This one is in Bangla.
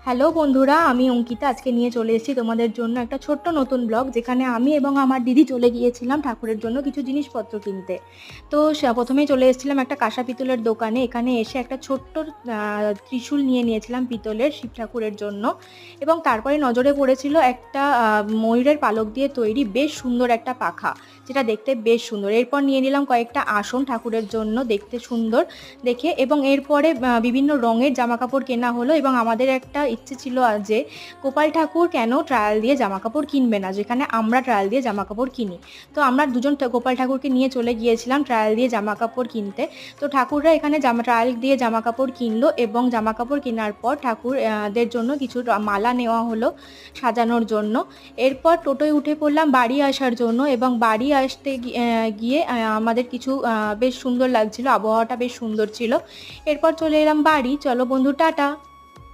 হ্যালো বন্ধুরা, আমি অঙ্কিতা আজকে নিয়ে চলে এসেছি তোমাদের জন্য একটা ছোট্ট নতুন ব্লগ, যেখানে আমি এবং আমার দিদি চলে গিয়েছিলাম ঠাকুরের জন্য কিছু জিনিসপত্র কিনতে। তো প্রথমেই চলে এসেছিলাম একটা কাঁসা পিতলের দোকানে। এখানে এসে একটা ছোট্ট ত্রিশূল নিয়ে নিয়েছিলাম পিতলের শিব ঠাকুরের জন্য। এবং তারপরে নজরে পড়েছিল একটা ময়ূরের পালক দিয়ে তৈরি বেশ সুন্দর একটা পাখা, যেটা দেখতে বেশ সুন্দর। এরপর নিয়ে নিলাম কয়েকটা আসন ঠাকুরের জন্য দেখতে সুন্দর দেখে, এবং এরপরে বিভিন্ন রঙের জামা কাপড় কেনা হলো। এবং আমাদের একটা ইচ্ছে ছিল যে গোপাল ঠাকুর কেন ট্রায়াল দিয়ে জামা কাপড় কিনবে না, যেখানে আমরা ট্রায়াল দিয়ে জামা কাপড় কিনি। তো আমরা দুজন গোপাল ঠাকুরকে নিয়ে চলে গিয়েছিলাম ট্রায়াল দিয়ে জামা কাপড় কিনতে। তো ঠাকুররা এখানে ট্রায়াল দিয়ে জামা কাপড় কিনলো, এবং জামা কাপড় কেনার পর ঠাকুরদের জন্য কিছু মালা নেওয়া হলো সাজানোর জন্য। এরপর টোটোয় উঠে পড়লাম বাড়ি আসার জন্য, এবং বাড়ি আসতে গিয়ে আমাদের কিছু বেশ সুন্দর লাগছিল, আবহাওয়াটা বেশ সুন্দর ছিল। এরপর চলে এলাম বাড়ি। চলো বন্ধু, টাটা।